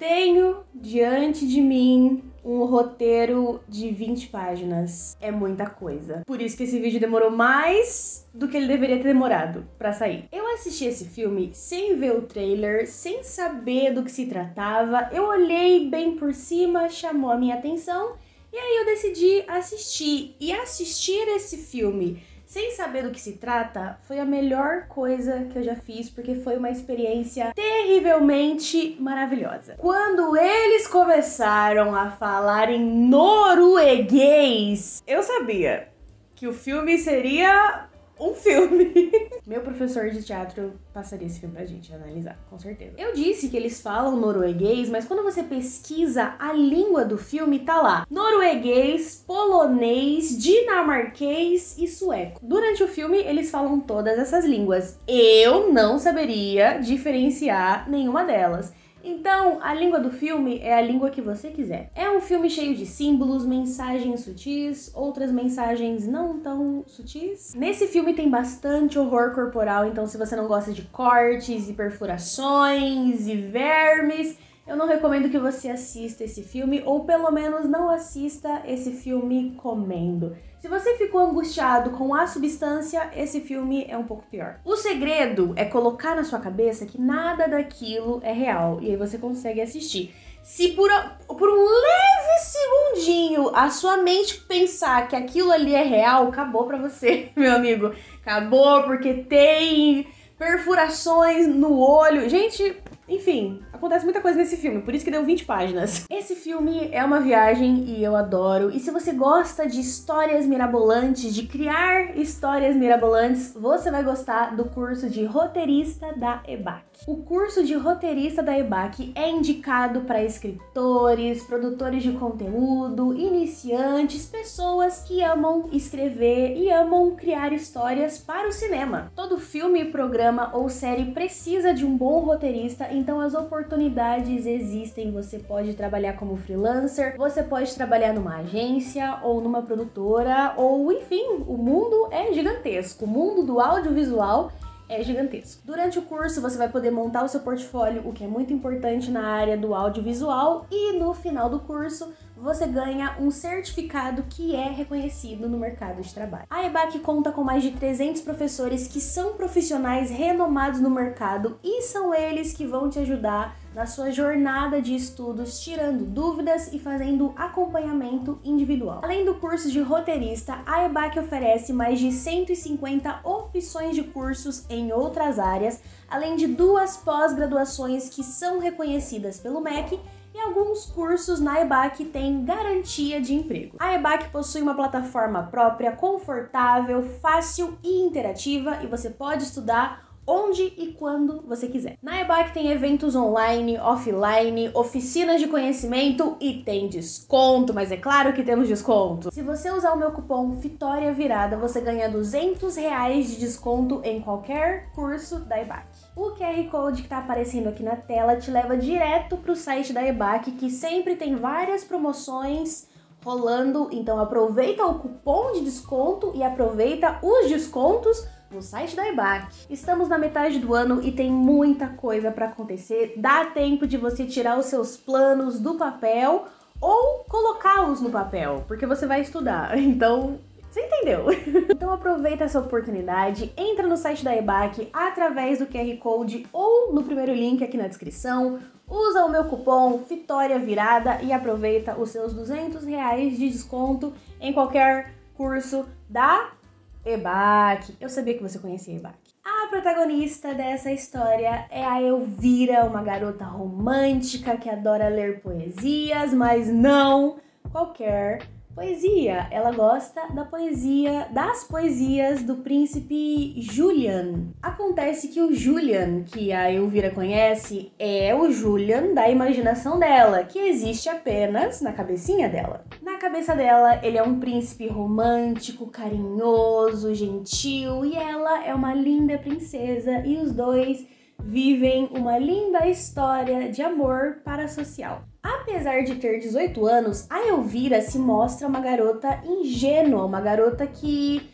Tenho diante de mim um roteiro de 20 páginas. É muita coisa. Por isso que esse vídeo demorou mais do que ele deveria ter demorado pra sair. Eu assisti esse filme sem ver o trailer, sem saber do que se tratava. Eu olhei bem por cima, chamou a minha atenção e aí eu decidi assistir. E assistir esse filme sem saber do que se trata foi a melhor coisa que eu já fiz, porque foi uma experiência terrivelmente maravilhosa. Quando eles começaram a falar em norueguês, eu sabia que o filme seria um filme. Meu professor de teatro passaria esse filme pra gente analisar, com certeza. Eu disse que eles falam norueguês, mas quando você pesquisa a língua do filme, tá lá: norueguês, polonês, dinamarquês e sueco. Durante o filme, eles falam todas essas línguas. Eu não saberia diferenciar nenhuma delas. Então, a língua do filme é a língua que você quiser. É um filme cheio de símbolos, mensagens sutis, outras mensagens não tão sutis. Nesse filme tem bastante horror corporal, então se você não gosta de cortes e perfurações e vermes, eu não recomendo que você assista esse filme, ou pelo menos não assista esse filme comendo. Se você ficou angustiado com a substância, esse filme é um pouco pior. O segredo é colocar na sua cabeça que nada daquilo é real, e aí você consegue assistir. Se por um leve segundinho a sua mente pensar que aquilo ali é real, acabou pra você, meu amigo. Acabou, porque tem perfurações no olho. Gente, enfim, acontece muita coisa nesse filme, por isso que deu 20 páginas. Esse filme é uma viagem e eu adoro. E se você gosta de histórias mirabolantes, de criar histórias mirabolantes, você vai gostar do curso de roteirista da EBAC. O curso de roteirista da EBAC é indicado para escritores, produtores de conteúdo, iniciantes, pessoas que amam escrever e amam criar histórias para o cinema. Todo filme, programa ou série precisa de um bom roteirista, então as oportunidades existem. Você pode trabalhar como freelancer, você pode trabalhar numa agência ou numa produtora, ou enfim, o mundo é gigantesco. O mundo do audiovisual é gigantesco. Durante o curso você vai poder montar o seu portfólio, o que é muito importante na área do audiovisual, e no final do curso você ganha um certificado que é reconhecido no mercado de trabalho. A EBAC conta com mais de 300 professores que são profissionais renomados no mercado e são eles que vão te ajudar na sua jornada de estudos, tirando dúvidas e fazendo acompanhamento individual. Além do curso de roteirista, a EBAC oferece mais de 150 opções de cursos em outras áreas, além de 2 pós-graduações que são reconhecidas pelo MEC, e alguns cursos na EBAC têm garantia de emprego. A EBAC possui uma plataforma própria, confortável, fácil e interativa, e você pode estudar onde e quando você quiser. Na EBAC tem eventos online, offline, oficinas de conhecimento e tem desconto, mas é claro que temos desconto. Se você usar o meu cupom VITORIAVIRADA, você ganha R$200 de desconto em qualquer curso da EBAC. O QR Code que está aparecendo aqui na tela te leva direto para o site da EBAC, que sempre tem várias promoções rolando, então aproveita o cupom de desconto e aproveita os descontos no site da EBAC. Estamos na metade do ano e tem muita coisa para acontecer. Dá tempo de você tirar os seus planos do papel ou colocá-los no papel, porque você vai estudar. Então, você entendeu? Então aproveita essa oportunidade, entra no site da EBAC através do QR Code ou no primeiro link aqui na descrição, usa o meu cupom VITORIAVIRADA e aproveita os seus R$200 de desconto em qualquer curso da EBAC. Eu sabia que você conhecia a EBAC. A protagonista dessa história é a Elvira, uma garota romântica que adora ler poesias, mas não qualquer poesia. Ela gosta das poesias do príncipe Julian. Acontece que o Julian, que a Elvira conhece, é o Julian da imaginação dela, que existe apenas na cabecinha dela. Na cabeça dela, ele é um príncipe romântico, carinhoso, gentil, e ela é uma linda princesa, e os dois vivem uma linda história de amor parasocial. Apesar de ter 18 anos, a Elvira se mostra uma garota ingênua, uma garota que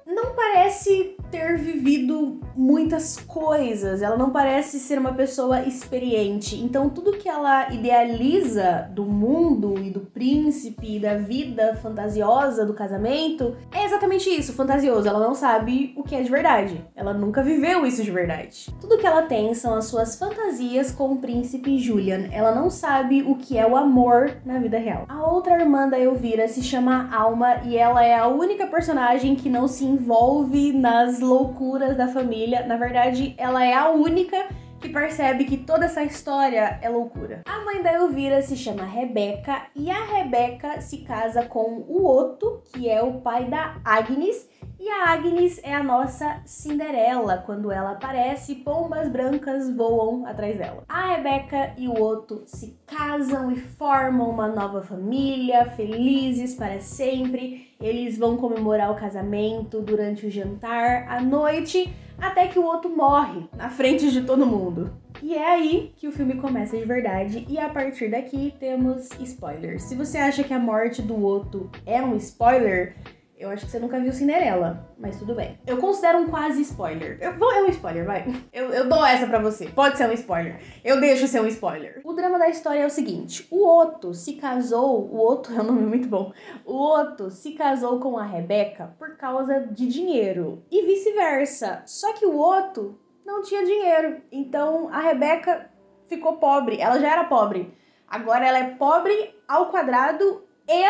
não parece ter vivido muitas coisas, ela não parece ser uma pessoa experiente. Então tudo que ela idealiza do mundo e do príncipe e da vida fantasiosa do casamento é exatamente isso, fantasioso. Ela não sabe o que é de verdade. Ela nunca viveu isso de verdade. Tudo que ela tem são as suas fantasias com o príncipe Julian. Ela não sabe o que é o amor na vida real. A outra irmã da Elvira se chama Alma e ela é a única personagem que não se envolve nas loucuras da família. Na verdade, ela é a única que percebe que toda essa história é loucura. A mãe da Elvira se chama Rebeca e a Rebeca se casa com o Otto, que é o pai da Agnes, e a Agnes é a nossa Cinderela. Quando ela aparece, pombas brancas voam atrás dela. A Rebeca e o Otto se casam e formam uma nova família, felizes para sempre. Eles vão comemorar o casamento durante o jantar à noite, até que o Otto morre na frente de todo mundo. E é aí que o filme começa de verdade, e a partir daqui temos spoilers. Se você acha que a morte do Otto é um spoiler, eu acho que você nunca viu Cinderela, mas tudo bem. Eu considero um quase spoiler. É um spoiler, vai. Eu dou essa pra você. Pode ser um spoiler. Eu deixo ser um spoiler. O drama da história é o seguinte. O Otto se casou... O Otto é um nome muito bom. O Otto se casou com a Rebeca por causa de dinheiro. E vice-versa. Só que o Otto não tinha dinheiro. Então a Rebeca ficou pobre. Ela já era pobre. Agora ela é pobre ao quadrado e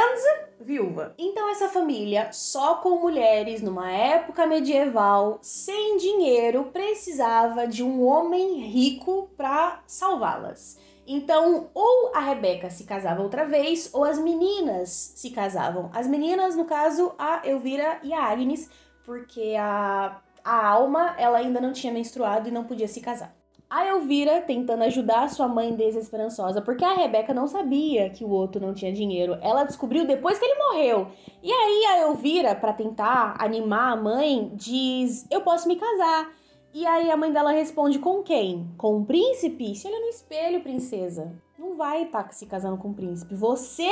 viúva. Então essa família, só com mulheres numa época medieval, sem dinheiro, precisava de um homem rico para salvá-las. Então, ou a Rebeca se casava outra vez, ou as meninas se casavam. As meninas, no caso, a Elvira e a Agnes, porque a Alma, ela ainda não tinha menstruado e não podia se casar. A Elvira tentando ajudar sua mãe desesperançosa, porque a Rebeca não sabia que o Otto não tinha dinheiro. Ela descobriu depois que ele morreu. E aí a Elvira, pra tentar animar a mãe, diz: eu posso me casar. E aí a mãe dela responde: com quem? Com o príncipe? Se olha no espelho, princesa. Não vai estar se casando com o príncipe. Você?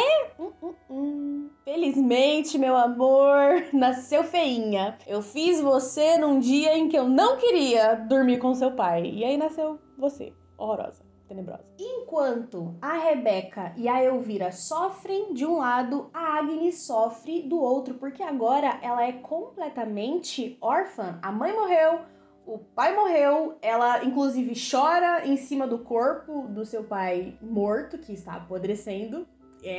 Felizmente, meu amor, nasceu feinha. Eu fiz você num dia em que eu não queria dormir com seu pai. E aí nasceu você, horrorosa, tenebrosa. Enquanto a Rebeca e a Elvira sofrem de um lado, a Agnes sofre do outro, porque agora ela é completamente órfã. A mãe morreu, o pai morreu, ela inclusive chora em cima do corpo do seu pai morto, que está apodrecendo.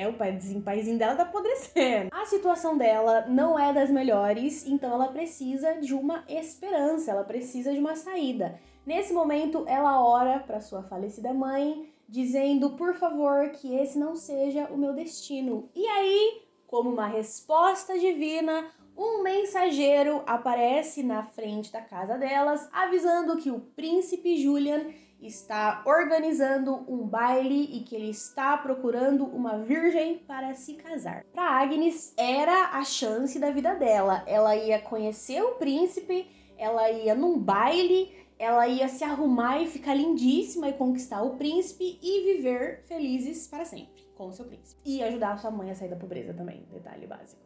O paizinho dela tá apodrecendo. A situação dela não é das melhores, então ela precisa de uma esperança, ela precisa de uma saída. Nesse momento, ela ora para sua falecida mãe, dizendo, por favor, que esse não seja o meu destino. E aí, como uma resposta divina, um mensageiro aparece na frente da casa delas, avisando que o príncipe Julian está organizando um baile e que ele está procurando uma virgem para se casar. Para Agnes, era a chance da vida dela. Ela ia conhecer o príncipe, ela ia num baile, ela ia se arrumar e ficar lindíssima e conquistar o príncipe e viver felizes para sempre com o seu príncipe. E ajudar a sua mãe a sair da pobreza também, detalhe básico.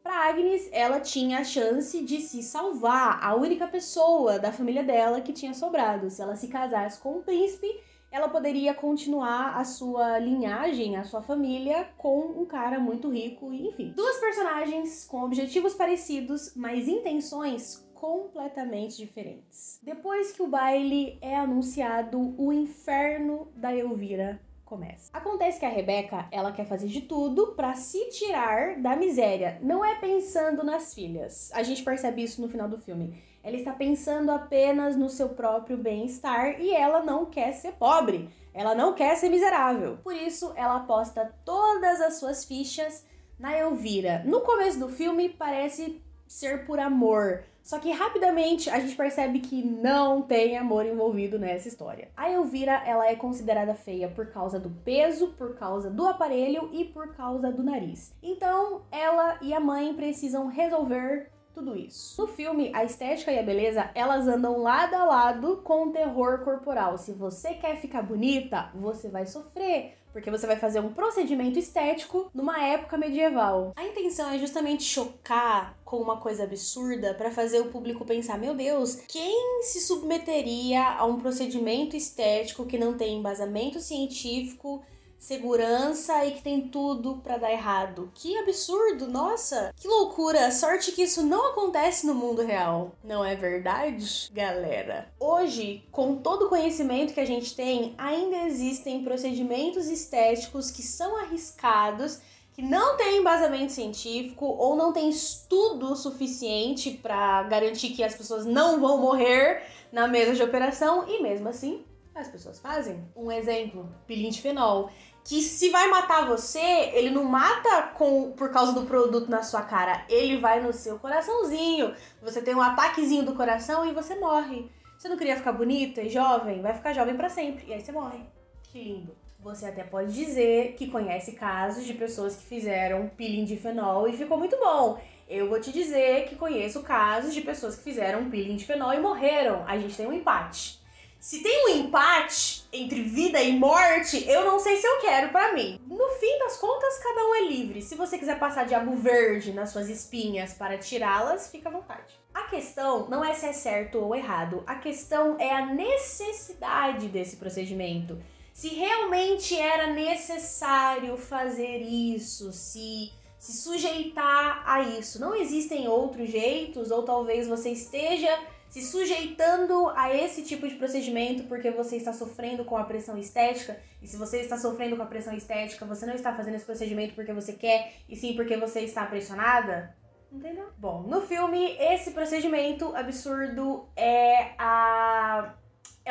Para Agnes, ela tinha a chance de se salvar, a única pessoa da família dela que tinha sobrado. Se ela se casasse com o príncipe, ela poderia continuar a sua linhagem, a sua família, com um cara muito rico, e enfim. Duas personagens com objetivos parecidos, mas intenções completamente diferentes. Depois que o baile é anunciado, o inferno da Elvira começa. Acontece que a Rebeca, ela quer fazer de tudo pra se tirar da miséria. Não é pensando nas filhas. A gente percebe isso no final do filme. Ela está pensando apenas no seu próprio bem-estar e ela não quer ser pobre. Ela não quer ser miserável. Por isso, ela aposta todas as suas fichas na Elvira. No começo do filme, parece ser por amor. Só que rapidamente a gente percebe que não tem amor envolvido nessa história. A Elvira, ela é considerada feia por causa do peso, por causa do aparelho e por causa do nariz. Então, ela e a mãe precisam resolver tudo isso. No filme, a estética e a beleza, elas andam lado a lado com o terror corporal. Se você quer ficar bonita, você vai sofrer, porque você vai fazer um procedimento estético numa época medieval. A intenção é justamente chocar com uma coisa absurda para fazer o público pensar, meu Deus, quem se submeteria a um procedimento estético que não tem embasamento científico, segurança e que tem tudo pra dar errado? Que absurdo, nossa, que loucura, sorte que isso não acontece no mundo real, não é verdade, galera? Hoje, com todo o conhecimento que a gente tem, ainda existem procedimentos estéticos que são arriscados, que não tem embasamento científico ou não tem estudo suficiente pra garantir que as pessoas não vão morrer na mesa de operação e mesmo assim as pessoas fazem. Um exemplo, peeling de fenol, que se vai matar você, ele não mata por causa do produto na sua cara, ele vai no seu coraçãozinho, você tem um ataquezinho do coração e você morre. Você não queria ficar bonita e jovem? Vai ficar jovem pra sempre, e aí você morre. Que lindo. Você até pode dizer que conhece casos de pessoas que fizeram peeling de fenol e ficou muito bom. Eu vou te dizer que conheço casos de pessoas que fizeram peeling de fenol e morreram. A gente tem um empate. Se tem um empate entre vida e morte, eu não sei se eu quero pra mim. No fim das contas, cada um é livre. Se você quiser passar diabo verde nas suas espinhas para tirá-las, fica à vontade. A questão não é se é certo ou errado. A questão é a necessidade desse procedimento. Se realmente era necessário fazer isso, se sujeitar a isso. Não existem outros jeitos, ou talvez você esteja se sujeitando a esse tipo de procedimento porque você está sofrendo com a pressão estética, e se você está sofrendo com a pressão estética, você não está fazendo esse procedimento porque você quer, e sim porque você está pressionada? Entendeu? Bom, no filme, esse procedimento absurdo é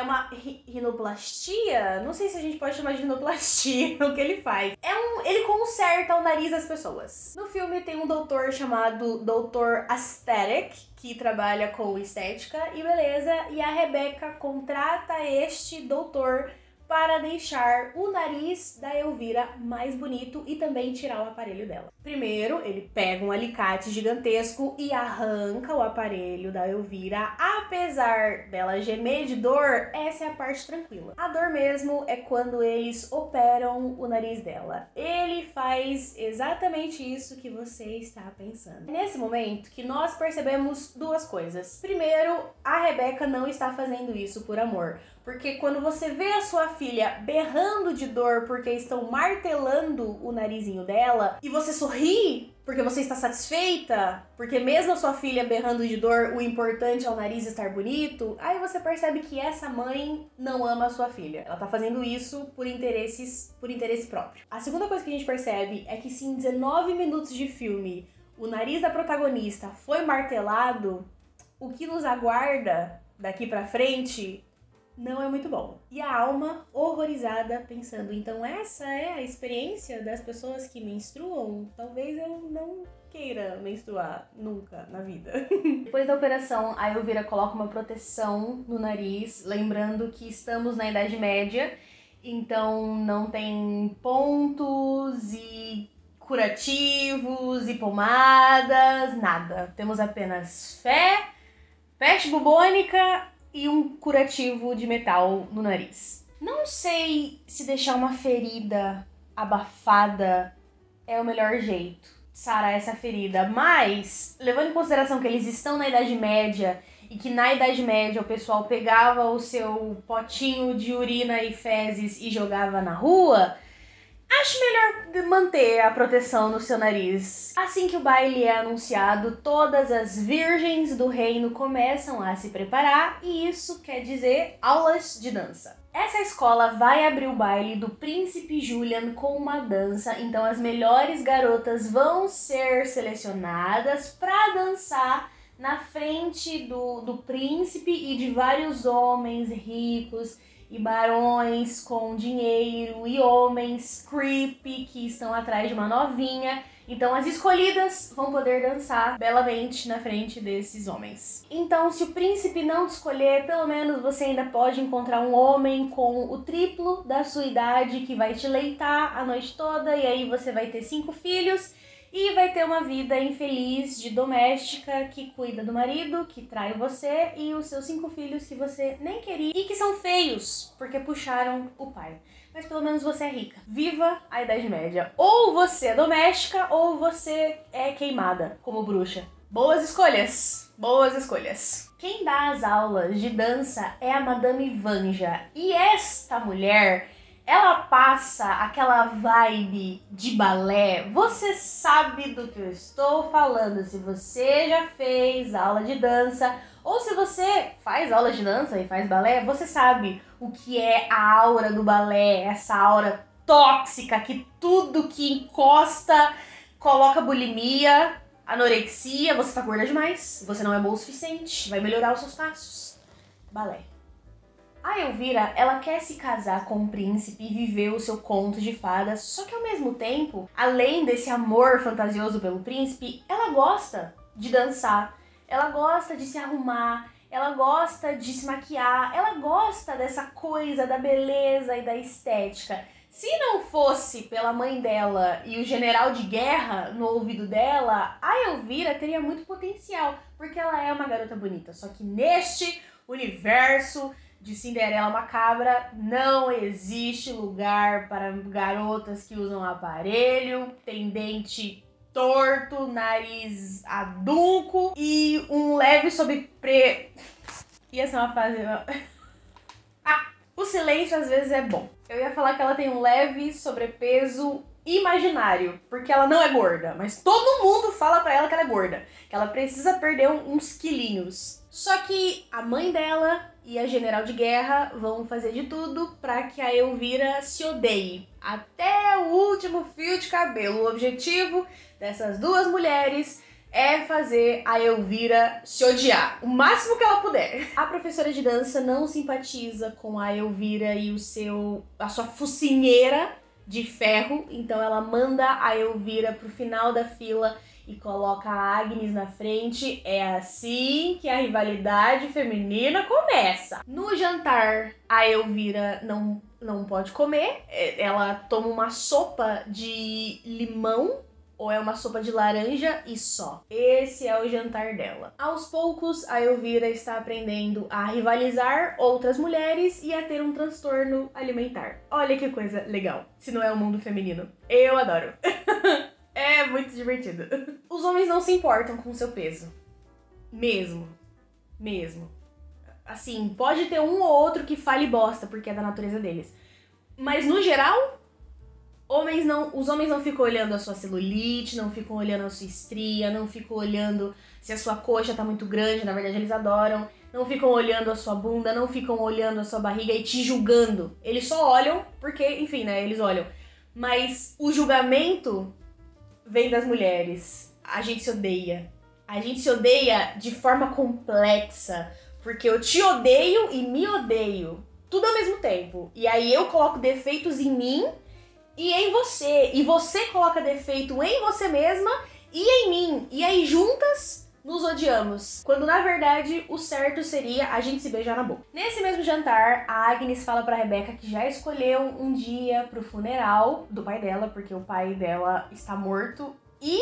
uma rinoplastia? Não sei se a gente pode chamar de rinoplastia o que ele faz. Ele conserta o nariz das pessoas. No filme tem um doutor chamado Dr. Aesthetic, que trabalha com estética e beleza, e a Rebecca contrata este doutor para deixar o nariz da Elvira mais bonito e também tirar o aparelho dela. Primeiro, ele pega um alicate gigantesco e arranca o aparelho da Elvira. Apesar dela gemer de dor, essa é a parte tranquila. A dor mesmo é quando eles operam o nariz dela. Ele faz exatamente isso que você está pensando. É nesse momento que nós percebemos duas coisas. Primeiro, a Rebecca não está fazendo isso por amor. Porque quando você vê a sua filha berrando de dor porque estão martelando o narizinho dela e você sorri porque você está satisfeita, porque mesmo a sua filha berrando de dor, o importante é o nariz estar bonito, aí você percebe que essa mãe não ama a sua filha. Ela tá fazendo isso por interesse próprio. A segunda coisa que a gente percebe é que se em 19 minutos de filme o nariz da protagonista foi martelado, o que nos aguarda daqui pra frente não é muito bom. E a alma horrorizada pensando, então essa é a experiência das pessoas que menstruam? Talvez eu não queira menstruar nunca na vida. Depois da operação, a Elvira coloca uma proteção no nariz, lembrando que estamos na Idade Média, então não tem pontos e curativos e pomadas, nada. Temos apenas fé, peste bubônica e um curativo de metal no nariz. Não sei se deixar uma ferida abafada é o melhor jeito de sarar essa ferida, mas levando em consideração que eles estão na Idade Média e que na Idade Média o pessoal pegava o seu potinho de urina e fezes e jogava na rua, acho melhor manter a proteção no seu nariz. Assim que o baile é anunciado, todas as virgens do reino começam a se preparar e isso quer dizer aulas de dança. Essa escola vai abrir o baile do Príncipe Julian com uma dança, então as melhores garotas vão ser selecionadas para dançar na frente do príncipe e de vários homens ricos e barões com dinheiro e homens creepy que estão atrás de uma novinha. Então as escolhidas vão poder dançar belamente na frente desses homens. Então se o príncipe não te escolher, pelo menos você ainda pode encontrar um homem com o triplo da sua idade que vai te leitar a noite toda e aí você vai ter 5 filhos E vai ter uma vida infeliz de doméstica que cuida do marido, que trai você e os seus 5 filhos que você nem queria e que são feios porque puxaram o pai. Mas pelo menos você é rica. Viva a Idade Média. Ou você é doméstica ou você é queimada como bruxa. Boas escolhas. Boas escolhas. Quem dá as aulas de dança é a Madame Vanja. E esta mulher, ela passa aquela vibe de balé. Você sabe do que eu estou falando. Se você já fez aula de dança ou se você faz aula de dança e faz balé, você sabe o que é a aura do balé, essa aura tóxica que tudo que encosta coloca bulimia, anorexia, você tá gorda demais, você não é boa o suficiente, vai melhorar os seus passos. Balé. A Elvira, ela quer se casar com um príncipe e viver o seu conto de fadas, só que ao mesmo tempo, além desse amor fantasioso pelo príncipe, ela gosta de dançar, ela gosta de se arrumar, ela gosta de se maquiar, ela gosta dessa coisa da beleza e da estética. Se não fosse pela mãe dela e o general de guerra no ouvido dela, a Elvira teria muito potencial, porque ela é uma garota bonita. Só que neste universo de Cinderela Macabra não existe lugar para garotas que usam aparelho, tem dente torto, nariz adunco e um leve Ia ser uma fase... O silêncio às vezes é bom. Eu ia falar que ela tem um leve sobrepeso imaginário, porque ela não é gorda, mas todo mundo fala pra ela que ela é gorda, que ela precisa perder uns quilinhos. Só que a mãe dela e a general de guerra vão fazer de tudo pra que a Elvira se odeie, até o último fio de cabelo. O objetivo dessas duas mulheres é fazer a Elvira se odiar o máximo que ela puder. A professora de dança não simpatiza com a Elvira e a sua focinheira de ferro, então ela manda a Elvira pro final da fila e coloca a Agnes na frente. É assim que a rivalidade feminina começa. No jantar, a Elvira não pode comer, ela toma uma sopa de limão, ou é uma sopa de laranja e só. Esse é o jantar dela. Aos poucos, a Elvira está aprendendo a rivalizar outras mulheres e a ter um transtorno alimentar. Olha que coisa legal, se não é o mundo feminino. Eu adoro. É muito divertido. Os homens não se importam com o seu peso. Mesmo. Assim, pode ter um ou outro que fale bosta, porque é da natureza deles. Mas no geral... Os homens não ficam olhando a sua celulite, não ficam olhando a sua estria, não ficam olhando se a sua coxa tá muito grande, na verdade eles adoram. Não ficam olhando a sua bunda, não ficam olhando a sua barriga e te julgando. Eles só olham porque, enfim, né, eles olham. Mas o julgamento vem das mulheres. A gente se odeia. A gente se odeia de forma complexa, porque eu te odeio e me odeio. Tudo ao mesmo tempo. E aí eu coloco defeitos em mim e em você. E você coloca defeito em você mesma e em mim. E aí juntas nos odiamos. Quando na verdade o certo seria a gente se beijar na boca. Nesse mesmo jantar, a Agnes fala pra Rebeca que já escolheu um dia pro funeral do pai dela, porque o pai dela está morto e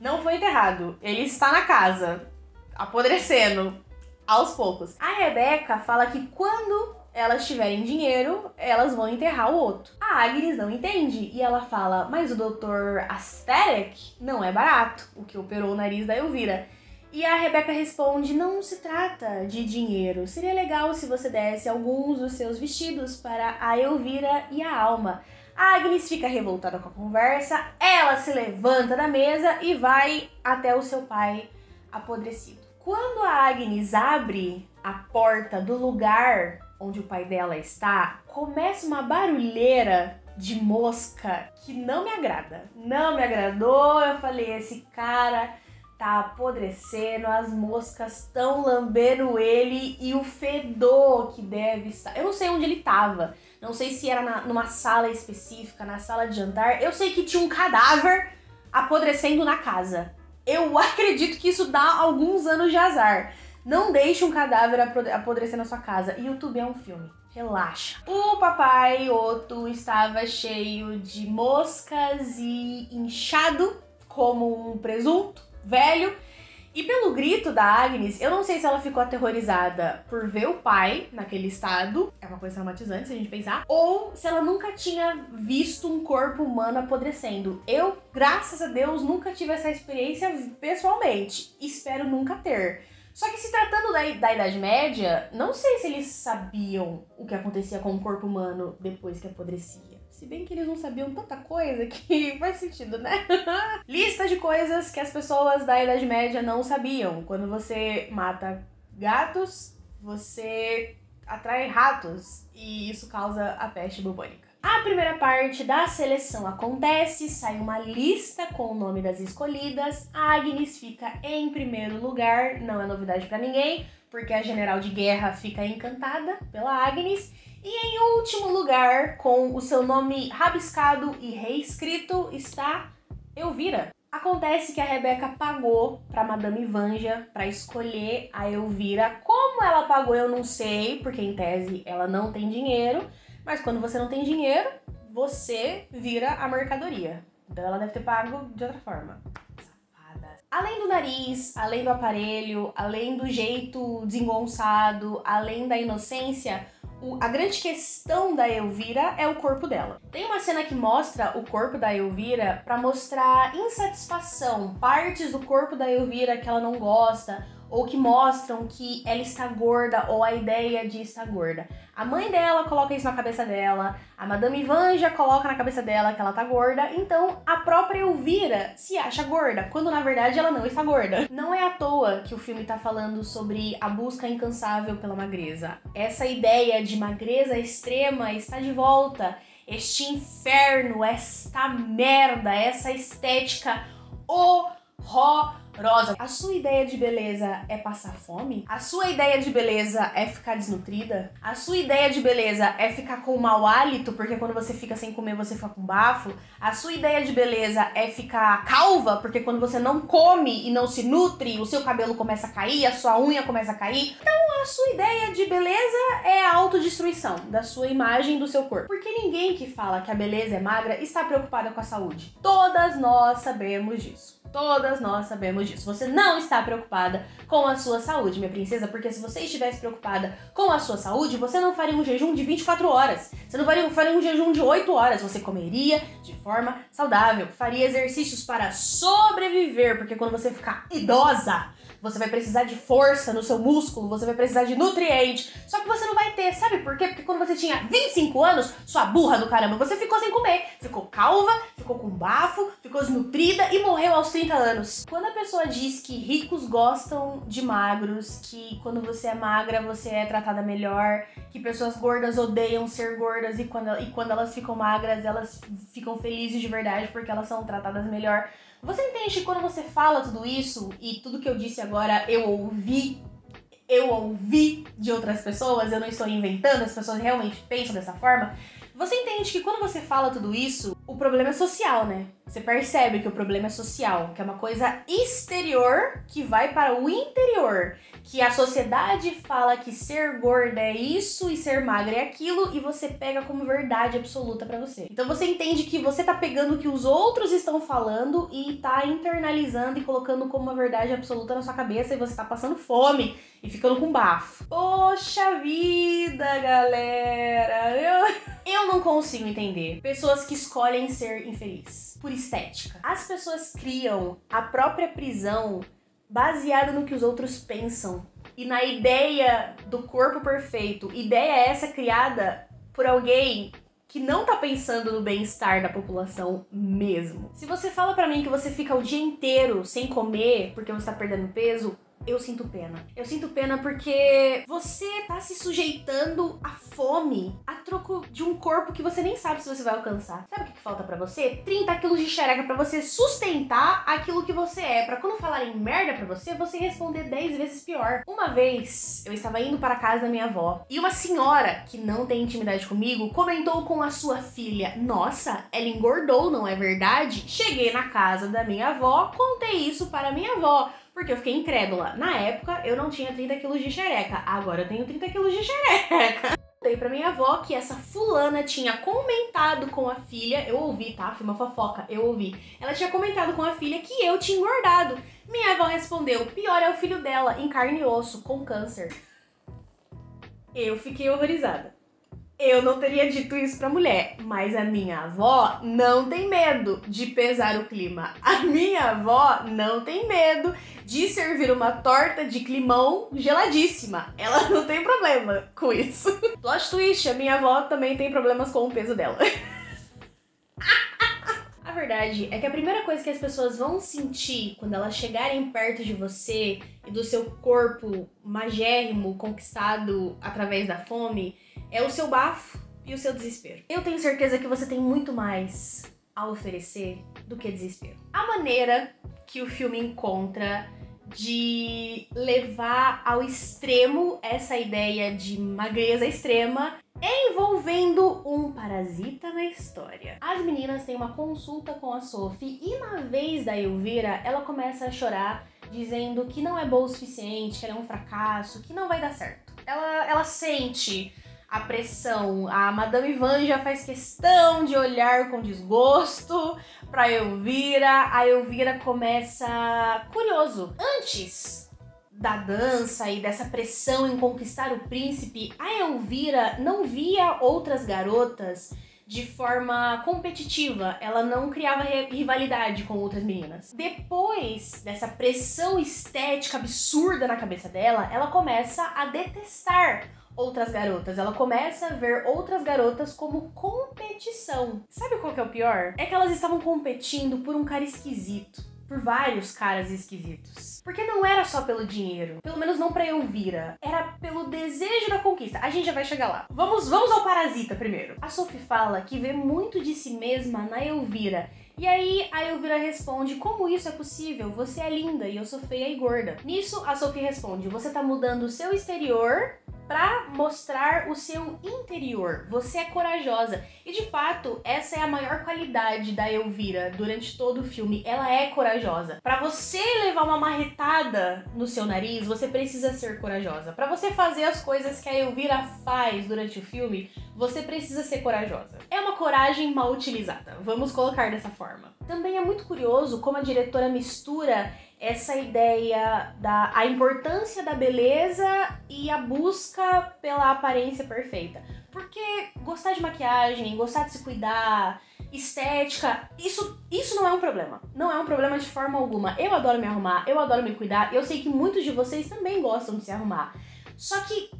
não foi enterrado. Ele está na casa, apodrecendo aos poucos. A Rebeca fala que quando elas tiverem dinheiro, elas vão enterrar o outro. A Agnes não entende e ela fala, mas o Dr. Aesthetic não é barato, o que operou o nariz da Elvira. E a Rebeca responde, não se trata de dinheiro, seria legal se você desse alguns dos seus vestidos para a Elvira e a Alma. A Agnes fica revoltada com a conversa, ela se levanta da mesa e vai até o seu pai apodrecido. Quando a Agnes abre a porta do lugar onde o pai dela está, começa uma barulheira de mosca que não me agrada. Não me agradou, eu falei, esse cara tá apodrecendo, as moscas estão lambendo ele e o fedor que deve estar. Eu não sei onde ele tava, não sei se era numa sala específica, na sala de jantar, eu sei que tinha um cadáver apodrecendo na casa. Eu acredito que isso dá alguns anos de azar. Não deixe um cadáver apodrecer na sua casa. YouTube é um filme. Relaxa. O papai Otto estava cheio de moscas e inchado, como um presunto velho. E pelo grito da Agnes, eu não sei se ela ficou aterrorizada por ver o pai naquele estado, é uma coisa traumatizante se a gente pensar, ou se ela nunca tinha visto um corpo humano apodrecendo. Eu, graças a Deus, nunca tive essa experiência pessoalmente, espero nunca ter. Só que se tratando da Idade Média, não sei se eles sabiam o que acontecia com o corpo humano depois que apodrecia. Se bem que eles não sabiam tanta coisa que faz sentido, né? Lista de coisas que as pessoas da Idade Média não sabiam. Quando você mata gatos, você atrai ratos e isso causa a peste bubônica. A primeira parte da seleção acontece, sai uma lista com o nome das escolhidas, a Agnes fica em primeiro lugar, não é novidade pra ninguém, porque a general de guerra fica encantada pela Agnes, e em último lugar, com o seu nome rabiscado e reescrito, está Elvira. Acontece que a Rebeca pagou pra Madame Vanja pra escolher a Elvira. Como ela pagou eu não sei, porque em tese ela não tem dinheiro, mas quando você não tem dinheiro, você vira a mercadoria. Então ela deve ter pago de outra forma. Safada. Além do nariz, além do aparelho, além do jeito desengonçado, além da inocência, a grande questão da Elvira é o corpo dela. Tem uma cena que mostra o corpo da Elvira pra mostrar insatisfação, partes do corpo da Elvira que ela não gosta, ou que mostram que ela está gorda, ou a ideia de estar gorda. A mãe dela coloca isso na cabeça dela, a Madame Vanja coloca na cabeça dela que ela tá gorda, então a própria Elvira se acha gorda, quando na verdade ela não está gorda. Não é à toa que o filme tá falando sobre a busca incansável pela magreza. Essa ideia de magreza extrema está de volta. Este inferno, esta merda, essa estética horrorosa. A sua ideia de beleza é passar fome? A sua ideia de beleza é ficar desnutrida? A sua ideia de beleza é ficar com mau hálito, porque quando você fica sem comer você fica com bafo? A sua ideia de beleza é ficar calva, porque quando você não come e não se nutre, o seu cabelo começa a cair, a sua unha começa a cair? Então a sua ideia de beleza é a autodestruição da sua imagem e do seu corpo. Porque ninguém que fala que a beleza é magra está preocupada com a saúde. Todas nós sabemos disso. Todas nós sabemos disso. Você não está preocupada com a sua saúde, minha princesa, porque se você estivesse preocupada com a sua saúde, você não faria um jejum de 24 horas. Você não faria um jejum de 8 horas. Você comeria de forma saudável, faria exercícios para sobreviver, porque quando você ficar idosa, você vai precisar de força no seu músculo, você vai precisar de nutriente, só que você não vai ter, sabe por quê? Porque quando você tinha 25 anos, sua burra do caramba, você ficou sem comer, ficou calva, ficou com bafo, ficou desnutrida e morreu aos 30 anos. Quando a pessoa diz que ricos gostam de magros, que quando você é magra você é tratada melhor, que pessoas gordas odeiam ser gordas e quando elas ficam magras elas ficam felizes de verdade porque elas são tratadas melhor, você entende que quando você fala tudo isso, e tudo que eu disse agora eu ouvi de outras pessoas, eu não estou inventando, as pessoas realmente pensam dessa forma, você entende que quando você fala tudo isso, o problema é social, né? Você percebe que o problema é social, que é uma coisa exterior que vai para o interior, que a sociedade fala que ser gorda é isso e ser magra é aquilo e você pega como verdade absoluta pra você. Então você entende que você tá pegando o que os outros estão falando e tá internalizando e colocando como uma verdade absoluta na sua cabeça e você tá passando fome e ficando com bafo. Poxa vida, galera! Eu não consigo entender pessoas que escolhem ser infeliz por estética. As pessoas criam a própria prisão baseada no que os outros pensam e na ideia do corpo perfeito. Ideia essa criada por alguém que não tá pensando no bem-estar da população mesmo. Se você fala pra mim que você fica o dia inteiro sem comer porque você tá perdendo peso, eu sinto pena. Eu sinto pena porque você tá se sujeitando à fome a troco de um corpo que você nem sabe se você vai alcançar. Sabe o que falta pra você? 30 quilos de xereca pra você sustentar aquilo que você é. Pra quando falarem merda pra você, você responder 10 vezes pior. Uma vez, eu estava indo para a casa da minha avó e uma senhora que não tem intimidade comigo comentou com a sua filha: nossa, ela engordou, não é verdade? Cheguei na casa da minha avó, contei isso para a minha avó. Porque eu fiquei incrédula. Na época, eu não tinha 30 quilos de xereca. Agora eu tenho 30 quilos de xereca. contei pra minha avó que essa fulana tinha comentado com a filha, eu ouvi, tá? Foi uma fofoca, eu ouvi. Ela tinha comentado com a filha que eu tinha engordado. Minha avó respondeu, pior é o filho dela, em carne e osso, com câncer. Eu fiquei horrorizada. Eu não teria dito isso pra mulher, mas a minha avó não tem medo de pesar o clima. A minha avó não tem medo de servir uma torta de climão geladíssima. Ela não tem problema com isso. Plot twist, a minha avó também tem problemas com o peso dela. A verdade é que a primeira coisa que as pessoas vão sentir quando elas chegarem perto de você e do seu corpo magérrimo conquistado através da fome é o seu bafo e o seu desespero. Eu tenho certeza que você tem muito mais a oferecer do que desespero. A maneira que o filme encontra de levar ao extremo essa ideia de magreza extrema é envolvendo um parasita na história. As meninas têm uma consulta com a Sophie e na vez da Elvira, ela começa a chorar dizendo que não é boa o suficiente, que ela é um fracasso, que não vai dar certo. Ela sente a pressão. A Madame Vanja faz questão de olhar com desgosto pra Elvira. A Elvira começa curioso. Antes da dança e dessa pressão em conquistar o príncipe, a Elvira não via outras garotas de forma competitiva, ela não criava rivalidade com outras meninas. Depois dessa pressão estética absurda na cabeça dela, ela começa a detestar outras garotas. Ela começa a ver outras garotas como competição. Sabe qual que é o pior? É que elas estavam competindo por um cara esquisito. Por vários caras esquisitos. Porque não era só pelo dinheiro. Pelo menos não pra Elvira. Era pelo desejo da conquista. A gente já vai chegar lá. Vamos ao parasita primeiro. A Sophie fala que vê muito de si mesma na Elvira. E aí a Elvira responde, como isso é possível? Você é linda e eu sou feia e gorda. Nisso a Sophie responde, você tá mudando o seu exterior pra mostrar o seu interior. Você é corajosa. E de fato, essa é a maior qualidade da Elvira durante todo o filme. Ela é corajosa. Pra você levar uma marretada no seu nariz, você precisa ser corajosa. Pra você fazer as coisas que a Elvira faz durante o filme, você precisa ser corajosa. É uma coragem mal utilizada. Vamos colocar dessa forma. Também é muito curioso como a diretora mistura essa ideia a importância da beleza e a busca pela aparência perfeita. Porque gostar de maquiagem, gostar de se cuidar, estética, isso não é um problema. Não é um problema de forma alguma. Eu adoro me arrumar, eu adoro me cuidar, eu sei que muitos de vocês também gostam de se arrumar. Só que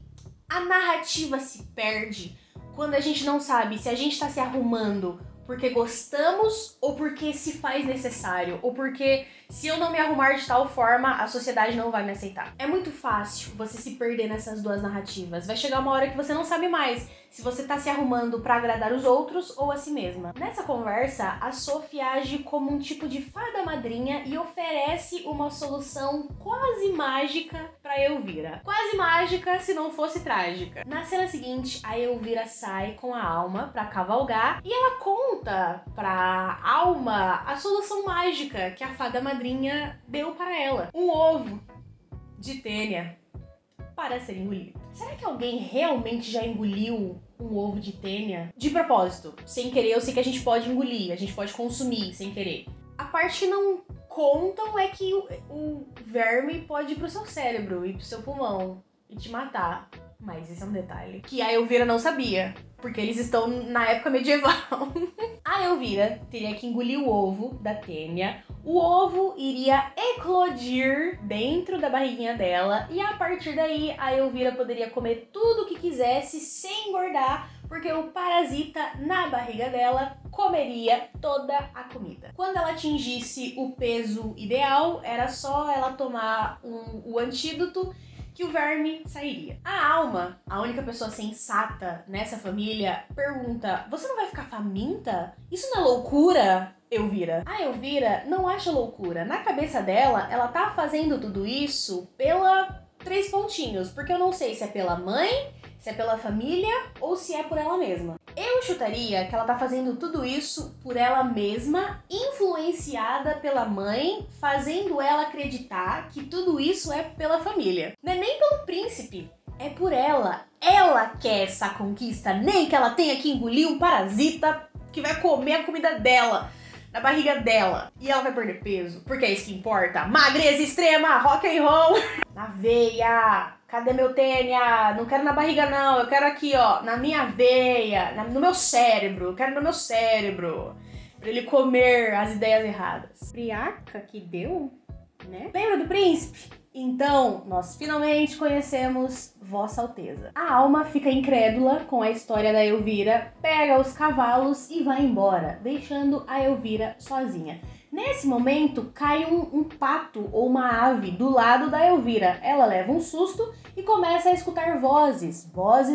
a narrativa se perde quando a gente não sabe se a gente tá se arrumando porque gostamos ou porque se faz necessário, ou porque se eu não me arrumar de tal forma, a sociedade não vai me aceitar. É muito fácil você se perder nessas duas narrativas. Vai chegar uma hora que você não sabe mais se você tá se arrumando pra agradar os outros ou a si mesma. Nessa conversa, a Sophie age como um tipo de fada madrinha e oferece uma solução quase mágica pra Elvira. Quase mágica se não fosse trágica. Na cena seguinte, a Elvira sai com a Alma pra cavalgar e ela conta pra Alma a solução mágica que a fada madrinha deu para ela. Um ovo de tênia para ser engolido. Será que alguém realmente já engoliu um ovo de tênia? De propósito, sem querer, eu sei que a gente pode engolir, a gente pode consumir sem querer. A parte que não contam é que o verme pode ir pro seu cérebro e pro seu pulmão e te matar. Mas esse é um detalhe que a Elvira não sabia, porque eles estão na época medieval. A Elvira teria que engolir o ovo da Tênia, o ovo iria eclodir dentro da barriguinha dela e a partir daí a Elvira poderia comer tudo o que quisesse sem engordar, porque o parasita na barriga dela comeria toda a comida. Quando ela atingisse o peso ideal, era só ela tomar o antídoto que o verme sairia. A Alma, a única pessoa sensata nessa família, pergunta, você não vai ficar faminta? Isso não é loucura, Elvira? A Elvira não acha loucura. Na cabeça dela, ela tá fazendo tudo isso pela 3 pontinhos, porque eu não sei se é pela mãe, se é pela família ou se é por ela mesma. Eu chutaria que ela tá fazendo tudo isso por ela mesma, influenciada pela mãe, fazendo ela acreditar que tudo isso é pela família. Não é nem pelo príncipe É por ela. Ela quer essa conquista, nem que ela tenha que engolir um parasita que vai comer a comida dela, na barriga dela. E ela vai perder peso, porque é isso que importa. Magreza extrema, rock and roll. Na veia. Cadê meu tênia? Não quero na barriga não, eu quero aqui, ó, na minha veia, no meu cérebro. Eu quero no meu cérebro. Pra ele comer as ideias erradas. Friaca que deu, né? Lembra do príncipe? Então, nós finalmente conhecemos Vossa Alteza. A Alma fica incrédula com a história da Elvira, pega os cavalos e vai embora, deixando a Elvira sozinha. Nesse momento, cai um pato ou uma ave do lado da Elvira. Ela leva um susto e começa a escutar vozes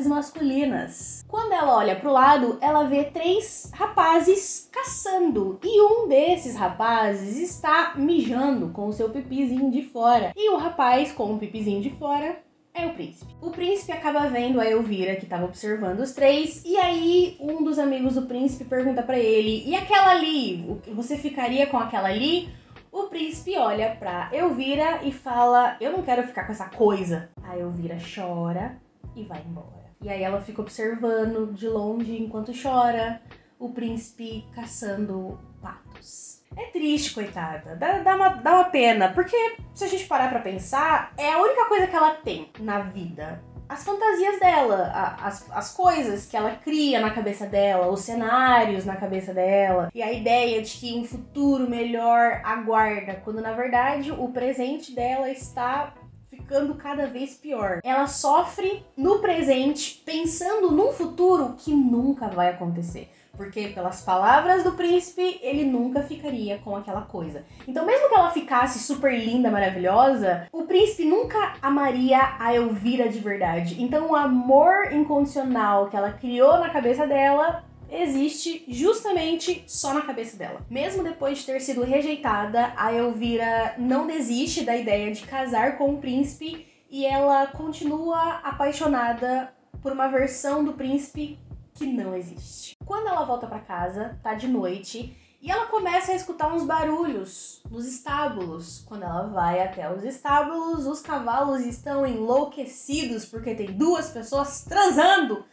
masculinas. Quando ela olha pro lado, ela vê 3 rapazes caçando. E um desses rapazes está mijando com o seu pipizinho de fora. E o rapaz com o pipizinho de fora é o príncipe. O príncipe acaba vendo a Elvira, que estava observando os 3, e aí um dos amigos do príncipe pergunta pra ele: e aquela ali? Você ficaria com aquela ali? O príncipe olha pra Elvira e fala: eu não quero ficar com essa coisa. A Elvira chora e vai embora. E aí ela fica observando de longe enquanto chora o príncipe caçando patos. É triste, coitada. Dá uma pena, porque se a gente parar pra pensar, é a única coisa que ela tem na vida. As fantasias dela, as coisas que ela cria na cabeça dela, os cenários na cabeça dela, e a ideia de que um futuro melhor aguarda, quando na verdade o presente dela está ficando cada vez pior. Ela sofre no presente, pensando num futuro que nunca vai acontecer. Porque, pelas palavras do príncipe, ele nunca ficaria com aquela coisa. Então, mesmo que ela ficasse super linda, maravilhosa, o príncipe nunca amaria a Elvira de verdade. Então, o amor incondicional que ela criou na cabeça dela existe justamente só na cabeça dela. Mesmo depois de ter sido rejeitada, a Elvira não desiste da ideia de casar com o príncipe e ela continua apaixonada por uma versão do príncipe que não existe. Quando ela volta pra casa, tá de noite, e ela começa a escutar uns barulhos nos estábulos. Quando ela vai até os estábulos, os cavalos estão enlouquecidos porque tem 2 pessoas transando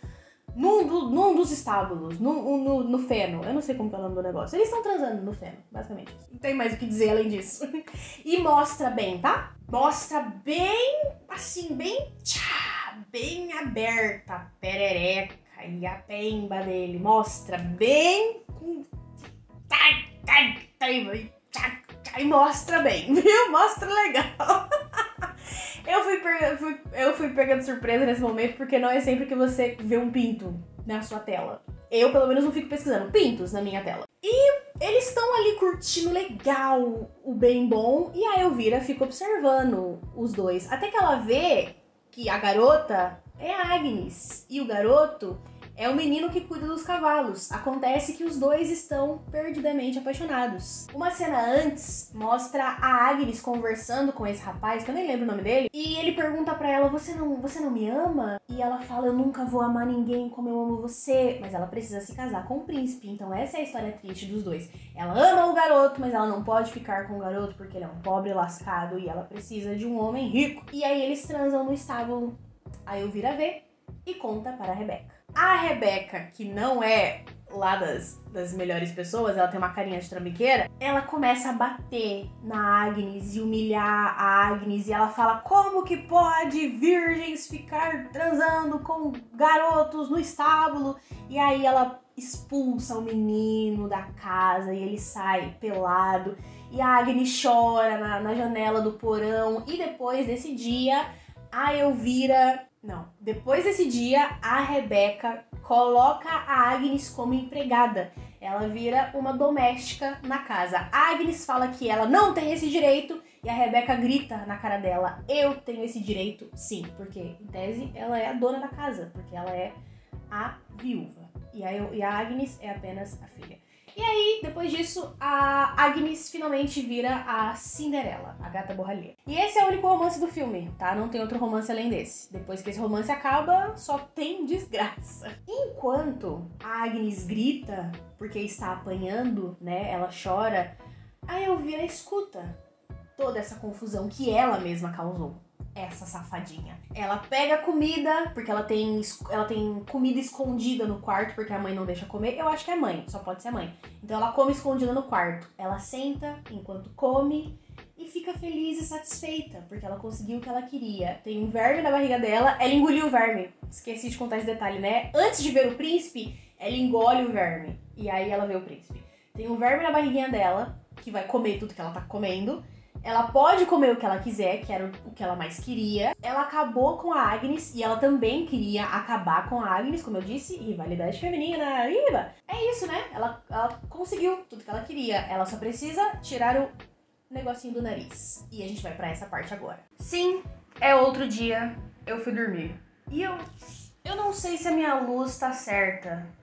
num dos estábulos, no feno. Eu não sei como é o nome do negócio. Eles estão transando no feno, basicamente. Não tem mais o que dizer além disso. E mostra bem, tá? Mostra bem, assim, bem aberta, perereca. E a pemba dele mostra bem com... E mostra bem, viu? Mostra legal. Eu fui pegando surpresa nesse momento, porque não é sempre que você vê um pinto na sua tela. Eu, pelo menos, não fico pesquisando pintos na minha tela. E eles estão ali curtindo legal o bem bom, e a Elvira fica observando os dois. Até que ela vê que a garota é a Agnes e o garoto é o menino que cuida dos cavalos. Acontece que os dois estão perdidamente apaixonados. Uma cena antes mostra a Agnes conversando com esse rapaz, que eu nem lembro o nome dele, e ele pergunta pra ela: você não me ama? E ela fala: eu nunca vou amar ninguém como eu amo você. Mas ela precisa se casar com o príncipe, então essa é a história triste dos dois. Ela ama o garoto, mas ela não pode ficar com o garoto porque ele é um pobre lascado e ela precisa de um homem rico. E aí eles transam no estábulo. Aí Elvira vê e conta para a Rebeca. A Rebeca, que não é lá das melhores pessoas, ela tem uma carinha de trambiqueira, ela começa a bater na Agnes e humilhar a Agnes, e ela fala: como que pode virgens ficar transando com garotos no estábulo? E aí ela expulsa o menino da casa e ele sai pelado, e a Agnes chora na janela do porão. E depois desse dia, depois desse dia, a Rebeca coloca a Agnes como empregada. Ela vira uma doméstica na casa. A Agnes fala que ela não tem esse direito e a Rebeca grita na cara dela: eu tenho esse direito sim, porque em tese ela é a dona da casa, porque ela é a viúva. E a Agnes é apenas a filha. E aí, depois disso, a Agnes finalmente vira a Cinderela, a gata borralheira. E esse é o único romance do filme, tá? Não tem outro romance além desse. Depois que esse romance acaba, só tem desgraça. Enquanto a Agnes grita porque está apanhando, né? Ela chora, a Elvira escuta toda essa confusão que ela mesma causou. Essa safadinha. Ela pega a comida, porque ela tem comida escondida no quarto, porque a mãe não deixa comer. Eu acho que é mãe, só pode ser mãe. Então ela come escondida no quarto. Ela senta enquanto come e fica feliz e satisfeita, porque ela conseguiu o que ela queria. Tem um verme na barriga dela, ela engoliu o verme. Esqueci de contar esse detalhe, né? Antes de ver o príncipe, ela engole o verme. E aí ela vê o príncipe. Tem um verme na barriguinha dela, que vai comer tudo que ela tá comendo. Ela pode comer o que ela quiser, que era o que ela mais queria. Ela acabou com a Agnes e ela também queria acabar com a Agnes, como eu disse, rivalidade feminina, iba! É isso, né? Ela conseguiu tudo que ela queria. Ela só precisa tirar o negocinho do nariz. E a gente vai pra essa parte agora. Sim, é outro dia, eu fui dormir. E eu não sei se a minha luz tá certa.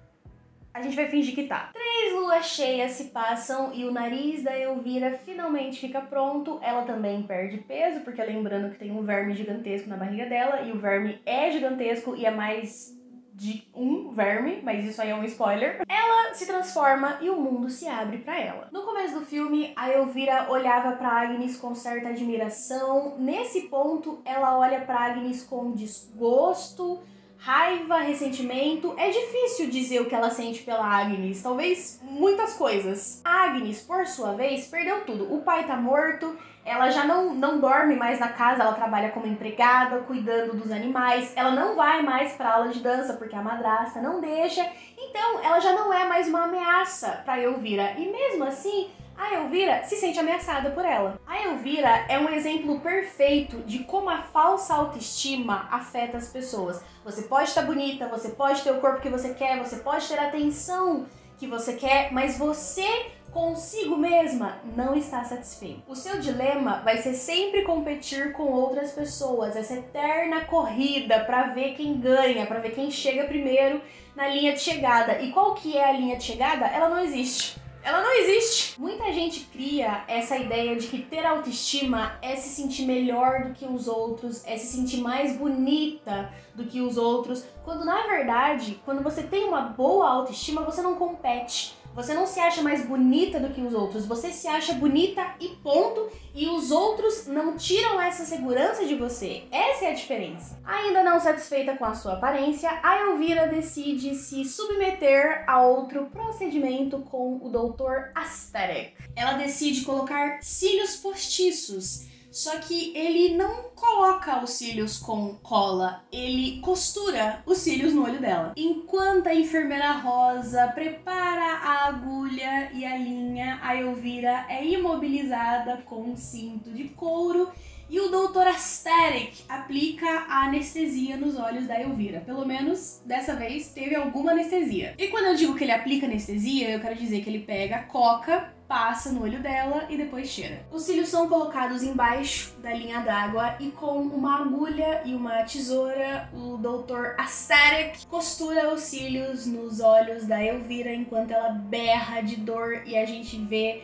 A gente vai fingir que tá. 3 luas cheias se passam e o nariz da Elvira finalmente fica pronto. Ela também perde peso, porque lembrando que tem um verme gigantesco na barriga dela. E o verme é gigantesco e é mais de um verme, mas isso aí é um spoiler. Ela se transforma e o mundo se abre pra ela. No começo do filme, a Elvira olhava pra Agnes com certa admiração. Nesse ponto, ela olha pra Agnes com desgosto, raiva, ressentimento. É difícil dizer o que ela sente pela Agnes, talvez muitas coisas. A Agnes, por sua vez, perdeu tudo. O pai tá morto, ela já não dorme mais na casa, ela trabalha como empregada, cuidando dos animais. Ela não vai mais pra aula de dança porque a madrasta não deixa. Então, ela já não é mais uma ameaça pra Elvira. E mesmo assim, a Elvira se sente ameaçada por ela. A Elvira é um exemplo perfeito de como a falsa autoestima afeta as pessoas. Você pode estar bonita, você pode ter o corpo que você quer, você pode ter a atenção que você quer, mas você consigo mesma não está satisfeito. O seu dilema vai ser sempre competir com outras pessoas, essa eterna corrida para ver quem ganha, para ver quem chega primeiro na linha de chegada. E qual que é a linha de chegada? Ela não existe. Ela não existe. Muita gente cria essa ideia de que ter autoestima é se sentir melhor do que os outros, é se sentir mais bonita do que os outros, quando na verdade, quando você tem uma boa autoestima, você não compete. Você não se acha mais bonita do que os outros, você se acha bonita e ponto, e os outros não tiram essa segurança de você. Essa é a diferença. Ainda não satisfeita com a sua aparência, a Elvira decide se submeter a outro procedimento com o Dr. Asterix. Ela decide colocar cílios postiços. Só que ele não coloca os cílios com cola, ele costura os cílios no olho dela. Enquanto a enfermeira Rosa prepara a agulha e a linha, a Elvira é imobilizada com um cinto de couro e o Dr. Asterix aplica a anestesia nos olhos da Elvira. Pelo menos, dessa vez, teve alguma anestesia. E quando eu digo que ele aplica anestesia, eu quero dizer que ele pega a coca, passa no olho dela e depois cheira. Os cílios são colocados embaixo da linha d'água e com uma agulha e uma tesoura, o Dr. Asterix costura os cílios nos olhos da Elvira enquanto ela berra de dor e a gente vê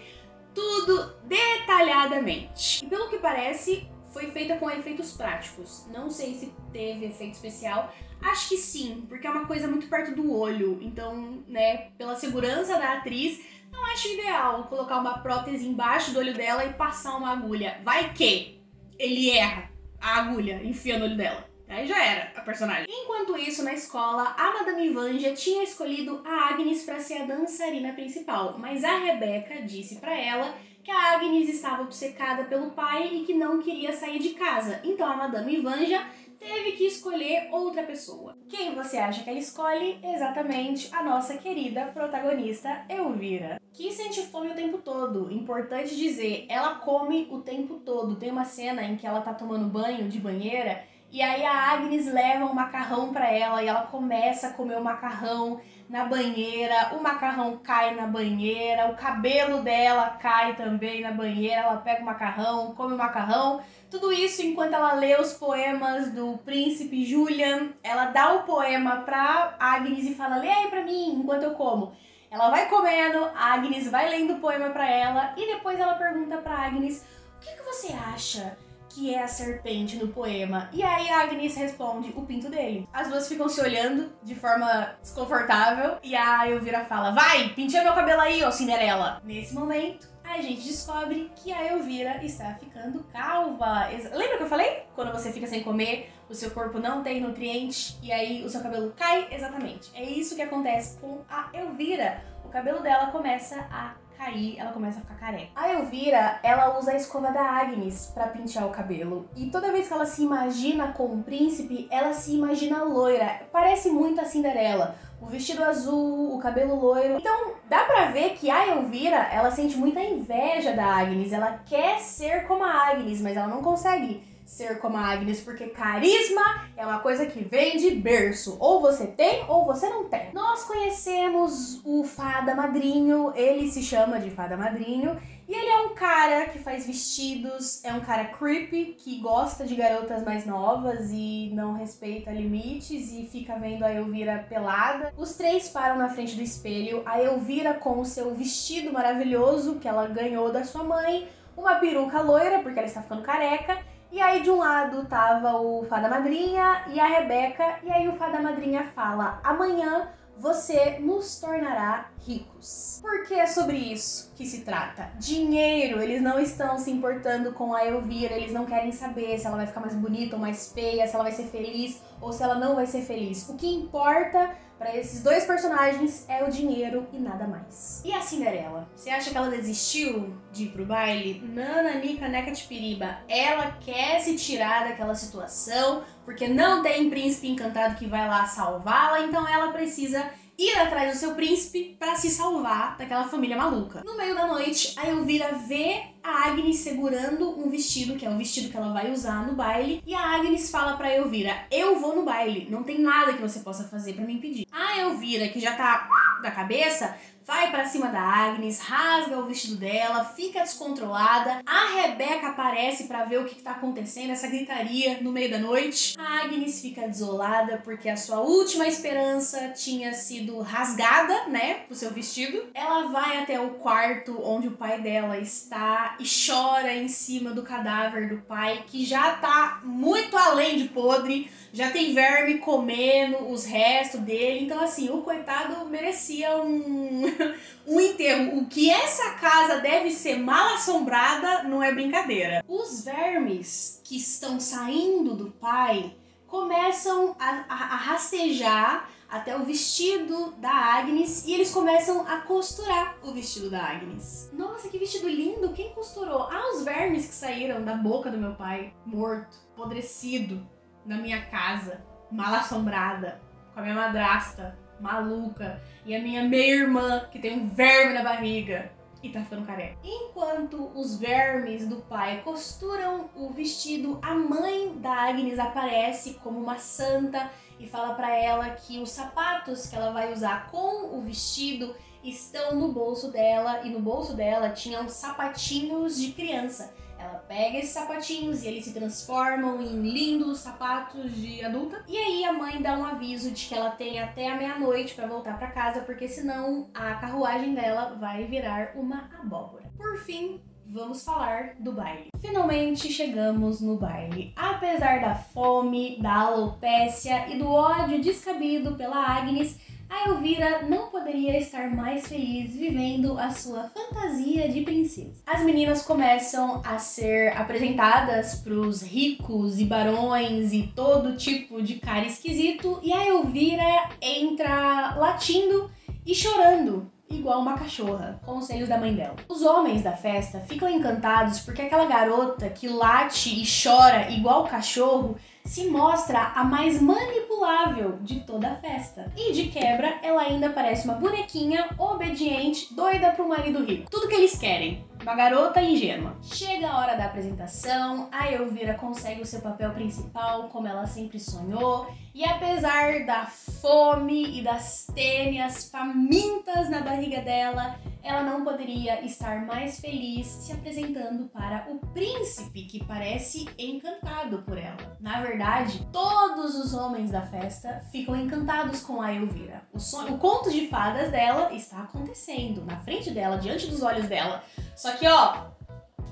tudo detalhadamente. E pelo que parece, foi feita com efeitos práticos. Não sei se teve efeito especial. Acho que sim, porque é uma coisa muito perto do olho. Então, né, pela segurança da atriz, não acho ideal colocar uma prótese embaixo do olho dela e passar uma agulha. Vai que ele erra a agulha, enfia no olho dela. Aí já era a personagem. Enquanto isso, na escola, a Madame Vanja tinha escolhido a Agnes para ser a dançarina principal, mas a Rebeca disse para ela que a Agnes estava obcecada pelo pai e que não queria sair de casa. Então a Madame Vanja teve que escolher outra pessoa. Quem você acha que ela escolhe? Exatamente a nossa querida protagonista Elvira, que sente fome o tempo todo. Importante dizer, ela come o tempo todo. Tem uma cena em que ela tá tomando banho de banheira e aí a Agnes leva um macarrão pra ela e ela começa a comer o macarrão na banheira, o macarrão cai na banheira, o cabelo dela cai também na banheira, ela pega o macarrão, come o macarrão, tudo isso enquanto ela lê os poemas do príncipe Julian. Ela dá o poema pra Agnes e fala, lê aí pra mim enquanto eu como. Ela vai comendo, a Agnes vai lendo o poema pra ela e depois ela pergunta pra Agnes, o que você acha que é a serpente no poema? E aí a Agnes responde, o pinto dele. As duas ficam se olhando de forma desconfortável e a Elvira fala, vai, penteia meu cabelo aí, ô Cinderela. Nesse momento, a a gente descobre que a Elvira está ficando calva. Lembra que eu falei? Quando você fica sem comer, o seu corpo não tem nutriente e aí o seu cabelo cai? Exatamente. É isso que acontece com a Elvira. O cabelo dela começa a cair, ela começa a ficar careca. A Elvira, ela usa a escova da Agnes pra pentear o cabelo. E toda vez que ela se imagina com um príncipe, ela se imagina loira. Parece muito a Cinderela. O vestido azul, o cabelo loiro. Então, dá pra ver que a Elvira, ela sente muita inveja da Agnes. Ela quer ser como a Agnes, mas ela não consegue ser como a Agnes, porque carisma é uma coisa que vem de berço. Ou você tem, ou você não tem. Nós conhecemos o Fada Madrinho, ele se chama de Fada Madrinho, e ele é um cara que faz vestidos, é um cara creepy, que gosta de garotas mais novas e não respeita limites e fica vendo a Elvira pelada. Os três param na frente do espelho, a Elvira com o seu vestido maravilhoso que ela ganhou da sua mãe, uma peruca loira, porque ela está ficando careca. E aí de um lado tava o Fada Madrinha e a Rebeca, e aí o Fada Madrinha fala: amanhã você nos tornará ricos. Porque é sobre isso que se trata. Dinheiro, eles não estão se importando com a Elvira, eles não querem saber se ela vai ficar mais bonita ou mais feia, se ela vai ser feliz ou se ela não vai ser feliz. O que importa para esses dois personagens é o dinheiro e nada mais. E a Cinderela? Você acha que ela desistiu de ir pro baile? Nananica, neca de piriba. Ela quer se tirar daquela situação porque não tem príncipe encantado que vai lá salvá-la, então ela precisa ir atrás do seu príncipe para se salvar daquela família maluca. No meio da noite, a Elvira vê a Agnes segurando um vestido, que é o vestido que ela vai usar no baile, e a Agnes fala pra Elvira: eu vou no baile, não tem nada que você possa fazer pra me impedir. A Elvira, que já tá da cabeça, vai pra cima da Agnes, rasga o vestido dela, fica descontrolada. A Rebeca aparece pra ver o que tá acontecendo, essa gritaria no meio da noite. A Agnes fica desolada porque a sua última esperança tinha sido rasgada, né, pro seu vestido. Ela vai até o quarto onde o pai dela está e chora em cima do cadáver do pai, que já tá muito além de podre, já tem verme comendo os restos dele. Então assim, o coitado merecia um enterro. O que essa casa deve ser mal assombrada não é brincadeira. Os vermes que estão saindo do pai começam a rastejar até o vestido da Agnes e eles começam a costurar o vestido da Agnes. Nossa, que vestido lindo! Quem costurou? Ah, os vermes que saíram da boca do meu pai, morto, apodrecido, na minha casa, mal assombrada, com a minha madrasta maluca e a minha meia-irmã que tem um verme na barriga e tá ficando careca. Enquanto os vermes do pai costuram o vestido, a mãe da Agnes aparece como uma santa e fala pra ela que os sapatos que ela vai usar com o vestido estão no bolso dela, e no bolso dela tinham sapatinhos de criança. Ela pega esses sapatinhos e eles se transformam em lindos sapatos de adulta. E aí a mãe dá um aviso de que ela tem até a meia-noite pra voltar pra casa, porque senão a carruagem dela vai virar uma abóbora. Por fim, vamos falar do baile. Finalmente chegamos no baile. Apesar da fome, da alopécia e do ódio descabido pela Agnes, a Elvira não poderia estar mais feliz vivendo a sua fantasia de princesa. As meninas começam a ser apresentadas para os ricos e barões e todo tipo de cara esquisito, e a Elvira entra latindo e chorando igual uma cachorra, conselhos da mãe dela. Os homens da festa ficam encantados porque aquela garota que late e chora igual cachorro se mostra a mais manipulável de toda a festa. E de quebra, ela ainda parece uma bonequinha obediente, doida pro marido rico. Tudo que eles querem. Uma garota ingênua. Chega a hora da apresentação, a Elvira consegue o seu papel principal, como ela sempre sonhou, e apesar da fome e das tênias famintas na barriga dela, ela não poderia estar mais feliz se apresentando para o príncipe, que parece encantado por ela. Na verdade, todos os homens da festa ficam encantados com a Elvira. O conto de fadas dela está acontecendo na frente dela, diante dos olhos dela. Só que, ó,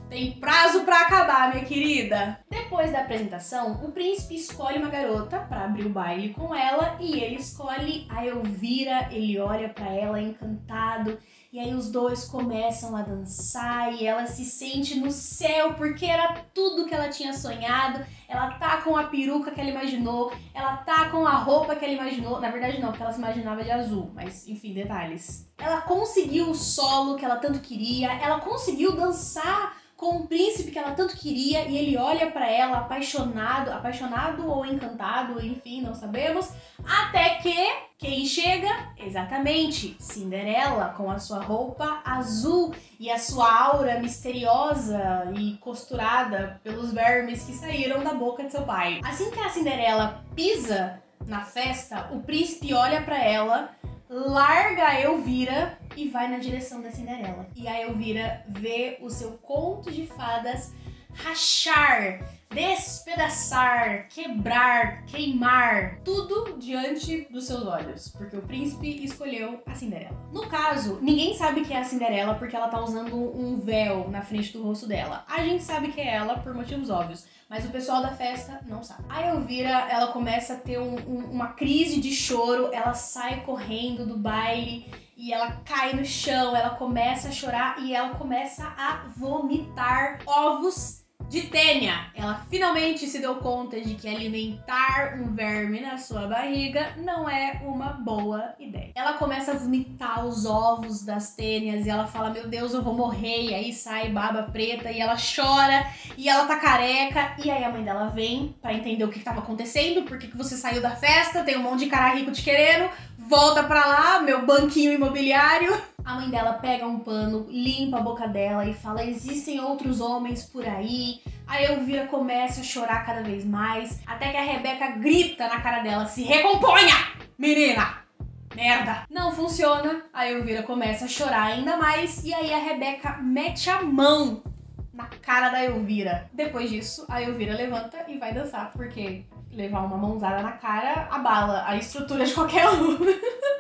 tem prazo pra acabar, minha querida. Depois da apresentação, o príncipe escolhe uma garota pra abrir o baile com ela e ele escolhe a Elvira. Ele olha pra ela encantado E aí os dois começam a dançar e ela se sente no céu porque era tudo que ela tinha sonhado. Ela tá com a peruca que ela imaginou, ela tá com a roupa que ela imaginou. Na verdade não, porque ela se imaginava de azul, mas enfim, detalhes. Ela conseguiu o solo que ela tanto queria, ela conseguiu dançar com o príncipe que ela tanto queria e ele olha pra ela apaixonado ou encantado, enfim, não sabemos, até que quem chega? Exatamente, Cinderela com a sua roupa azul e a sua aura misteriosa e costurada pelos vermes que saíram da boca de seu pai. Assim que a Cinderela pisa na festa, o príncipe olha pra ela, larga a Elvira e vai na direção da Cinderela. E a Elvira vê o seu conto de fadas rachar, despedaçar, quebrar, queimar, tudo diante dos seus olhos, porque o príncipe escolheu a Cinderela. No caso, ninguém sabe que é a Cinderela porque ela tá usando um véu na frente do rosto dela. A gente sabe que é ela por motivos óbvios, mas o pessoal da festa não sabe. A Elvira, ela começa a ter uma crise de choro, ela sai correndo do baile e ela cai no chão, ela começa a chorar e ela começa a vomitar ovos de Tênia. Ela finalmente se deu conta de que alimentar um verme na sua barriga não é uma boa ideia. Ela começa a vomitar os ovos das Tênias e ela fala, meu Deus, eu vou morrer. E aí sai baba preta e ela chora e ela tá careca. E aí a mãe dela vem pra entender o que tava acontecendo, por que você saiu da festa, tem um monte de cara rico te querendo, volta pra lá, meu banquinho imobiliário. A mãe dela pega um pano, limpa a boca dela e fala, existem outros homens por aí. A Elvira começa a chorar cada vez mais, até que a Rebeca grita na cara dela, se recomponha, menina! Merda! Não funciona, a Elvira começa a chorar ainda mais e aí a Rebeca mete a mão na cara da Elvira. Depois disso, a Elvira levanta e vai dançar, porque levar uma mãozada na cara abala a estrutura de qualquer um.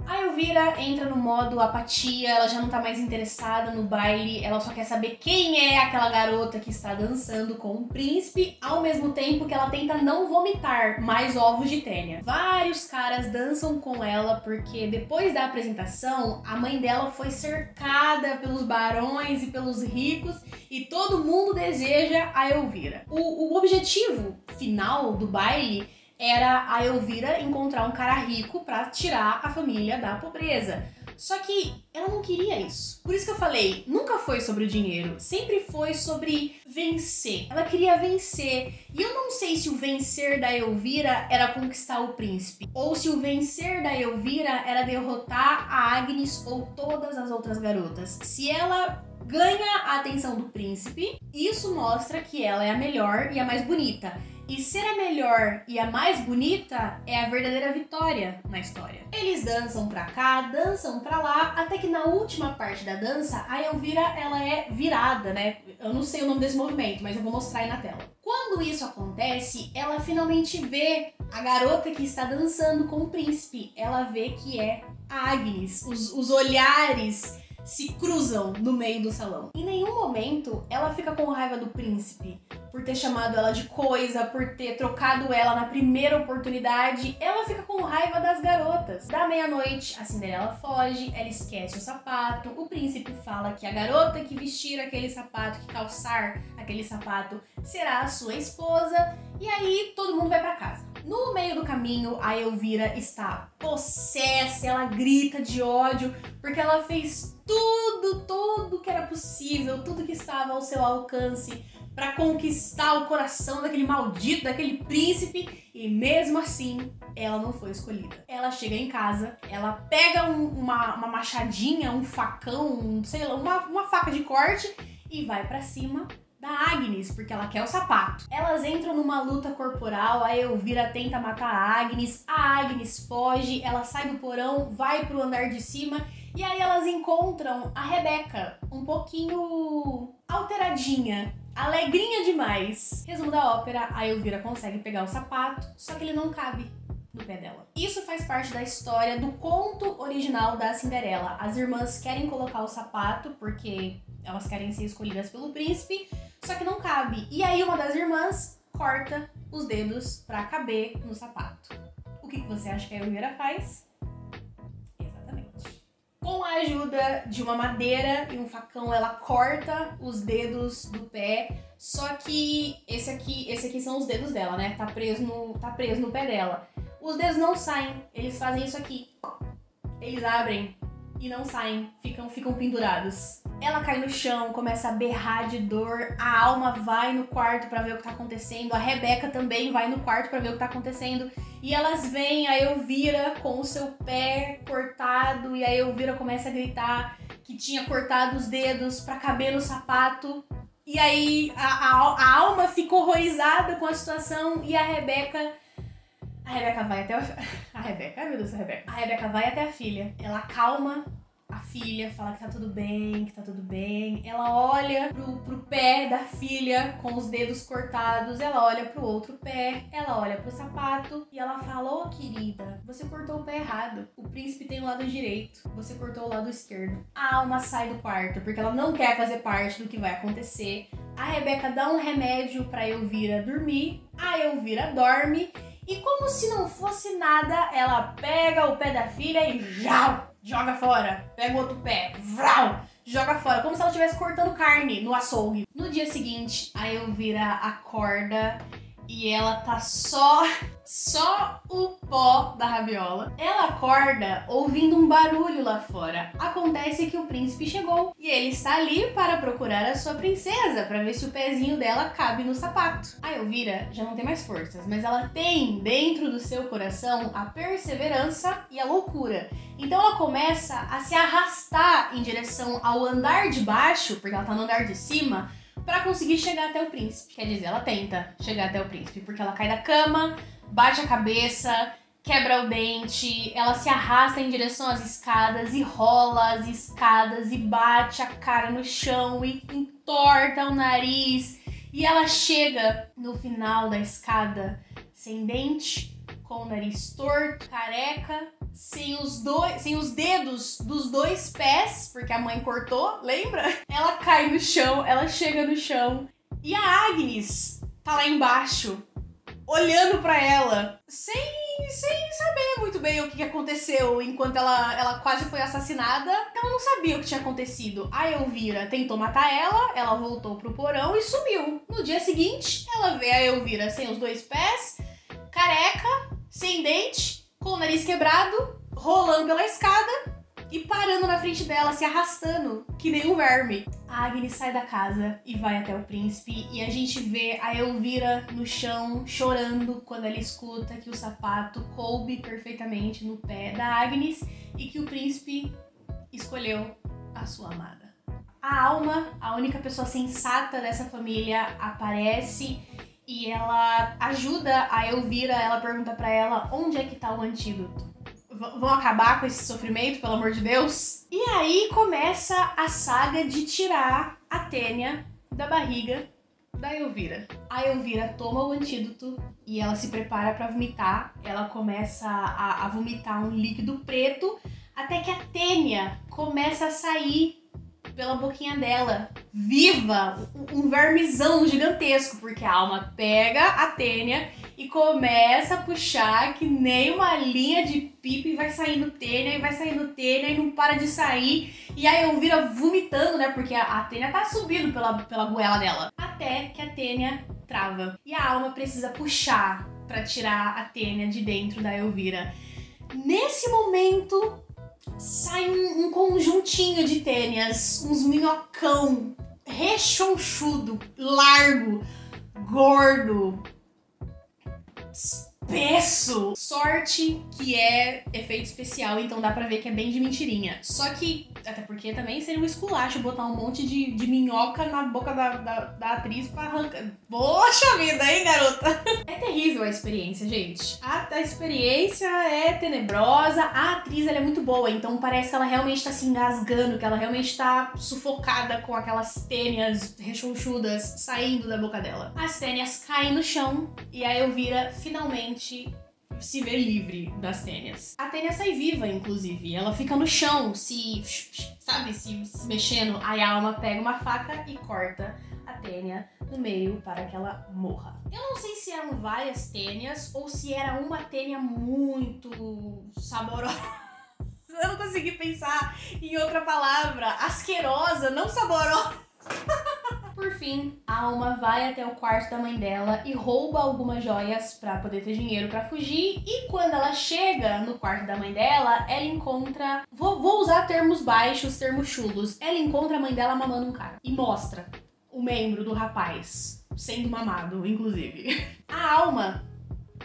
A Elvira entra no modo apatia, ela já não tá mais interessada no baile, ela só quer saber quem é aquela garota que está dançando com o príncipe, ao mesmo tempo que ela tenta não vomitar mais ovos de Tênia. Vários caras dançam com ela porque depois da apresentação, a mãe dela foi cercada pelos barões e pelos ricos e todo mundo deseja a Elvira. O objetivo final do baile era a Elvira encontrar um cara rico pra tirar a família da pobreza. Só que ela não queria isso. Por isso que eu falei, nunca foi sobre o dinheiro, sempre foi sobre vencer. Ela queria vencer. E eu não sei se o vencer da Elvira era conquistar o príncipe, ou se o vencer da Elvira era derrotar a Agnes ou todas as outras garotas. Se ela ganha a atenção do príncipe, isso mostra que ela é a melhor e a mais bonita. E ser a melhor e a mais bonita é a verdadeira vitória na história. Eles dançam pra cá, dançam pra lá, até que na última parte da dança, a Elvira, ela é virada, né? Eu não sei o nome desse movimento, mas eu vou mostrar aí na tela. Quando isso acontece, ela finalmente vê a garota que está dançando com o príncipe. Ela vê que é a Agnes. Os olhares se cruzam no meio do salão. Em nenhum momento ela fica com raiva do príncipe por ter chamado ela de coisa, por ter trocado ela na primeira oportunidade. Ela fica com raiva das garotas. Da meia-noite, a Cinderela foge, ela esquece o sapato, o príncipe fala que a garota que vestir aquele sapato, que calçar aquele sapato, será a sua esposa, e aí todo mundo vai pra casa. No meio do caminho, a Elvira está possessa, ela grita de ódio, porque ela fez tudo que era possível, tudo que estava ao seu alcance para conquistar o coração daquele maldito, daquele príncipe, e mesmo assim, ela não foi escolhida. Ela chega em casa, ela pega uma machadinha, um facão, sei lá, uma faca de corte e vai pra cima da Agnes, porque ela quer o sapato. Elas entram numa luta corporal, a Elvira tenta matar a Agnes foge, ela sai do porão, vai pro andar de cima, e aí elas encontram a Rebeca, um pouquinho alteradinha, alegrinha demais. Resumo da ópera, a Elvira consegue pegar o sapato, só que ele não cabe no pé dela. Isso faz parte da história do conto original da Cinderela. As irmãs querem colocar o sapato porque elas querem ser escolhidas pelo príncipe, só que não cabe. E aí uma das irmãs corta os dedos pra caber no sapato. O que você acha que a Elvira faz? Exatamente. Com Com a ajuda de uma madeira e um facão, ela corta os dedos do pé. Só que esse aqui são os dedos dela, né? Tá preso no pé dela. Os dedos não saem, eles fazem isso aqui. Eles abrem e não saem, ficam pendurados. Ela cai no chão, começa a berrar de dor, a Alma vai no quarto pra ver o que tá acontecendo, a Rebeca também vai no quarto pra ver o que tá acontecendo, e elas veem a Elvira com o seu pé cortado, e a Elvira começa a gritar que tinha cortado os dedos pra caber no sapato, e aí a Alma fica horrorizada com a situação, e a Rebeca vai até a Rebeca, ai meu Deus, a Rebeca vai até a filha, ela acalma a filha, fala que tá tudo bem, ela olha pro pé da filha com os dedos cortados, ela olha pro outro pé, ela olha pro sapato e ela fala: ô querida, você cortou o pé errado, o príncipe tem o lado direito, você cortou o lado esquerdo. A Alma sai do quarto porque ela não quer fazer parte do que vai acontecer. A Rebeca dá um remédio pra Elvira dormir, a Elvira dorme e, como se não fosse nada, ela pega o pé da filha e joga fora. Pega o outro pé, joga fora, como se ela estivesse cortando carne no açougue. No dia seguinte, a Elvira acorda e ela tá só o pó da rabiola. Ela acorda ouvindo um barulho lá fora. Acontece que o príncipe chegou e ele está ali para procurar a sua princesa, para ver se o pezinho dela cabe no sapato. A Elvira já não tem mais forças, mas ela tem dentro do seu coração a perseverança e a loucura. Então ela começa a se arrastar em direção ao andar de baixo, porque ela tá no andar de cima, pra conseguir chegar até o príncipe. Quer dizer, ela tenta chegar até o príncipe, porque ela cai da cama, bate a cabeça, quebra o dente, ela se arrasta em direção às escadas e rola as escadas e bate a cara no chão e entorta o nariz. E ela chega no final da escada sem dente, com o nariz torto, careca, sem os dedos dos dois pés, porque a mãe cortou, lembra? Ela cai no chão, ela chega no chão e a Agnes tá lá embaixo, olhando pra ela, sem saber muito bem o que aconteceu enquanto ela quase foi assassinada. Ela não sabia o que tinha acontecido. A Elvira tentou matar ela voltou pro porão e sumiu. No dia seguinte, ela vê a Elvira sem os dois pés, careca, sem dente, com o nariz quebrado, rolando pela escada e parando na frente dela, se arrastando, que nem um verme. A Agnes sai da casa e vai até o príncipe e a gente vê a Elvira no chão, chorando quando ela escuta que o sapato coube perfeitamente no pé da Agnes e que o príncipe escolheu a sua amada. A Alma, a única pessoa sensata dessa família, aparece e ela ajuda a Elvira. Ela pergunta pra ela onde é que tá o antídoto. Vão acabar com esse sofrimento, pelo amor de Deus? E aí começa a saga de tirar a Tênia da barriga da Elvira. A Elvira toma o antídoto e ela se prepara pra vomitar. Ela começa a vomitar um líquido preto até que a Tênia começa a sair pela boquinha dela, viva, um vermezão gigantesco, porque a Alma pega a Tênia e começa a puxar que nem uma linha de pipa e vai saindo Tênia e não para de sair. E aí Elvira vomitando, né, porque a Tênia tá subindo pela goela dela. Até que a Tênia trava. E a Alma precisa puxar pra tirar a Tênia de dentro da Elvira. Nesse momento, sai um conjuntinho de Tênias, uns minhocão rechonchudo, largo, gordo, espesso. Sorte que é efeito especial, então dá pra ver que é bem de mentirinha. Só que, até porque também seria um esculacho botar um monte de minhoca na boca da atriz pra arrancar. Poxa vida, hein, garota? É terrível a experiência, gente. A experiência é tenebrosa. A atriz, ela é muito boa, então parece que ela realmente tá se engasgando, que ela realmente tá sufocada com aquelas tênias rechonchudas saindo da boca dela. As tênias caem no chão e a Elvira finalmente se vê livre das tênias. A Tênia sai viva, inclusive. Ela fica no chão, se mexendo. Aí a Alma pega uma faca e corta a Tênia no meio para que ela morra. Eu não sei se eram várias Tênias ou se era uma Tênia muito saborosa. Eu não consegui pensar em outra palavra. Asquerosa, não saborosa. Por fim, a Alma vai até o quarto da mãe dela e rouba algumas joias pra poder ter dinheiro pra fugir. E quando ela chega no quarto da mãe dela, ela encontra... Vou usar termos baixos, termos chulos. Ela encontra a mãe dela mamando um cara. E mostra o membro do rapaz sendo mamado, inclusive. A Alma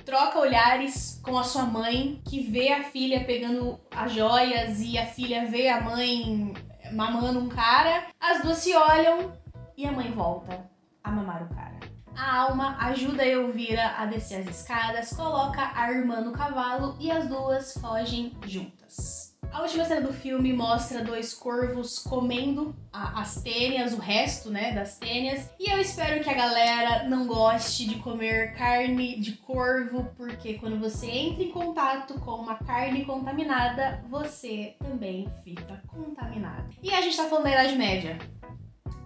troca olhares com a sua mãe, que vê a filha pegando as joias e a filha vê a mãe mamando um cara. As duas se olham e a mãe volta a mamar o cara. A Alma ajuda a Elvira a descer as escadas, coloca a irmã no cavalo e as duas fogem juntas. A última cena do filme mostra dois corvos comendo as tênias, o resto, né, das tênias. E eu espero que a galera não goste de comer carne de corvo, porque quando você entra em contato com uma carne contaminada, você também fica contaminado. E a gente tá falando da Idade Média.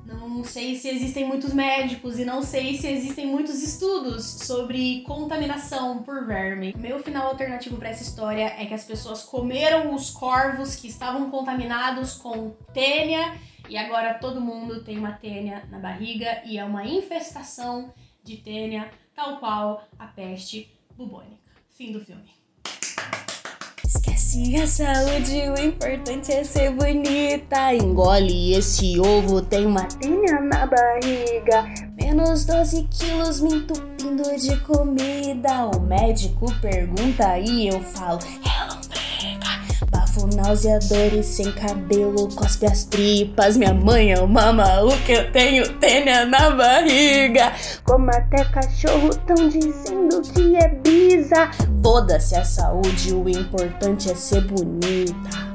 Não sei se existem muitos médicos e não sei se existem muitos estudos sobre contaminação por verme. Meu final alternativo para essa história é que as pessoas comeram os corvos que estavam contaminados com tênia e agora todo mundo tem uma tênia na barriga e é uma infestação de tênia, tal qual a peste bubônica. Fim do filme. Esquece a saúde, o importante é ser bonita. Engole esse ovo, tem uma tênia na barriga. Menos 12 quilos me entupindo de comida. O médico pergunta e eu falo, é lombriga. Bafo nauseador e sem cabelo, cospe as tripas. Minha mãe é uma maluca, eu tenho tênia na barriga. Como até cachorro tão dizendo que é bisa. Foda-se a saúde, o importante é ser bonita.